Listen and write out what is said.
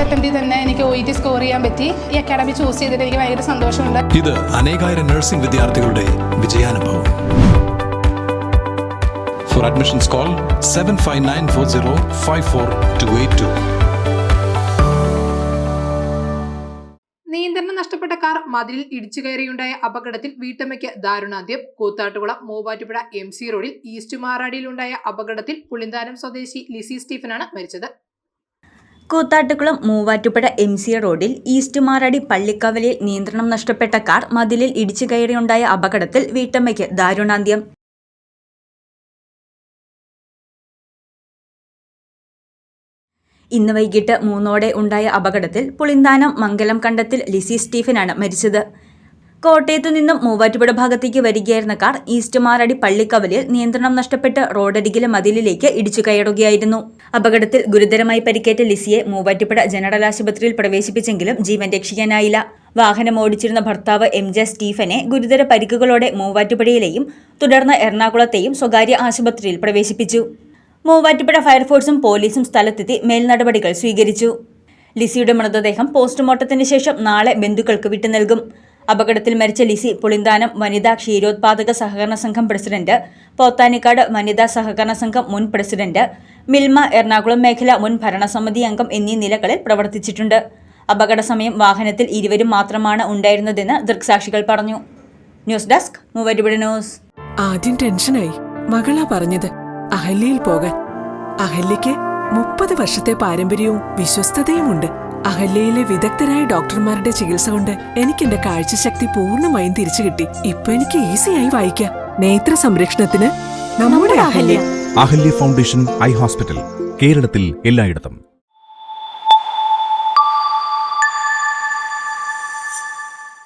അറ്റംപ്റ്റിൽ തന്നെ എനിക്ക് OET score ചെയ്യാൻ പറ്റി. ഈ അക്കാഡമി ചൂസ് ചെയ്തിട്ട് എനിക്ക് ഭയങ്കര സന്തോഷമുണ്ട്. ഇത് അനേകായിരം നഴ്സിംഗ് വിദ്യാർത്ഥികളുടെ വിജയാനുഭവം. For admissions call 7594054282. നിയന്ത്രണം നഷ്ടപ്പെട്ട കാർ മതിലിൽ ഇടിച്ചു കയറിയുണ്ടായ അപകടത്തിൽ വീട്ടമ്മയ്ക്ക് ദാരുണാന്ത്യം. കൂത്താട്ടുകുളം മൂവാറ്റുപുഴ MC റോഡിൽ ഈസ്റ്റ് മാറാടിയിലുണ്ടായ അപകടത്തിൽ പുളിന്താനം സ്വദേശി ലിസി സ്റ്റീഫനാണ് മരിച്ചത്. കൂത്താട്ടുകുളം മൂവാറ്റുപുഴ MC റോഡിൽ ഈസ്റ്റ് മാറാടി പള്ളിക്കവലയിൽ നിയന്ത്രണം നഷ്ടപ്പെട്ട കാർ മതിലിൽ ഇടിച്ചു കയറിയുണ്ടായ അപകടത്തിൽ വീട്ടമ്മയ്ക്ക് ദാരുണാന്ത്യം. ഇന്ന് വൈകിട്ട് 3 ഉണ്ടായ അപകടത്തിൽ പുളിന്താനം മംഗലം കണ്ടത്തിൽ ലിസി സ്റ്റീഫനാണ് മരിച്ചത്. കോട്ടയത്തു നിന്നും മൂവാറ്റുപുഴ ഭാഗത്തേക്ക് വരികയായിരുന്ന കാർ ഈസ്റ്റ് മാറാടി പള്ളിക്കവലയിൽ നിയന്ത്രണം നഷ്ടപ്പെട്ട് റോഡരികിലെ മതിലിലേക്ക് ഇടിച്ചു കയറുകയായിരുന്നു. അപകടത്തിൽ ഗുരുതരമായി പരിക്കേറ്റ ലിസിയെ മൂവാറ്റുപുഴ ജനറൽ ആശുപത്രിയിൽ പ്രവേശിപ്പിച്ചെങ്കിലും ജീവൻ രക്ഷിക്കാനായില്ല. വാഹനം ഓടിച്ചിരുന്ന ഭർത്താവ് MJ സ്റ്റീഫനെ ഗുരുതര പരിക്കുകളോടെ മൂവാറ്റുപുഴയിലെയും തുടർന്ന് എറണാകുളത്തെയും സ്വകാര്യ ആശുപത്രിയിൽ പ്രവേശിപ്പിച്ചു. മൂവാറ്റുപുഴ ഫയർഫോഴ്സും പോലീസും സ്ഥലത്തെത്തി മേൽനടപടികൾ സ്വീകരിച്ചു. ലിസിയുടെ മൃതദേഹം പോസ്റ്റ്മോർട്ടത്തിന് ശേഷം നാളെ ബന്ധുക്കൾക്ക് വിട്ടു നൽകും. അപകടത്തിൽ മരിച്ച ലിസി പുളിന്താനം വനിതാ ക്ഷീരോത്പാദക സഹകരണ സംഘം പ്രസിഡന്റ്, പോത്താനിക്കാട് വനിതാ സഹകരണ സംഘം മുൻ പ്രസിഡന്റ്, മിൽമ എറണാകുളം മേഖല മുൻ ഭരണസമിതി അംഗം എന്നീ നിലകളിൽ പ്രവർത്തിച്ചിട്ടുണ്ട്. അപകട സമയം വാഹനത്തിൽ ഇരുവരും മാത്രമാണ് ഉണ്ടായിരുന്നതെന്ന് ദൃക്സാക്ഷികൾ പറഞ്ഞു. News desk Muvattupuzha news. ആദ്യം ടെൻഷനായി. മകളാ പറഞ്ഞത് അഹല്യയിൽ പോകാൻ. അഹല്യയ്ക്ക് 30 വർഷത്തെ പാരമ്പര്യവും വിശ്വസ്തതയുമുണ്ട്. അഹല്യയിലെ വിദഗ്ധരായ ഡോക്ടർമാരുടെ ചികിത്സ കൊണ്ട് എനിക്ക് എന്റെ കാഴ്ചശക്തി പൂർണ്ണമായും തിരിച്ചു കിട്ടി. ഇപ്പൊ എനിക്ക് ഈസിയായി വായിക്കാം. നേത്ര സംരക്ഷണത്തിന് നമ്മുടെ Ahalya. Ahalya foundation eye hospital, കേരളത്തിൽ എല്ലായിടത്തും.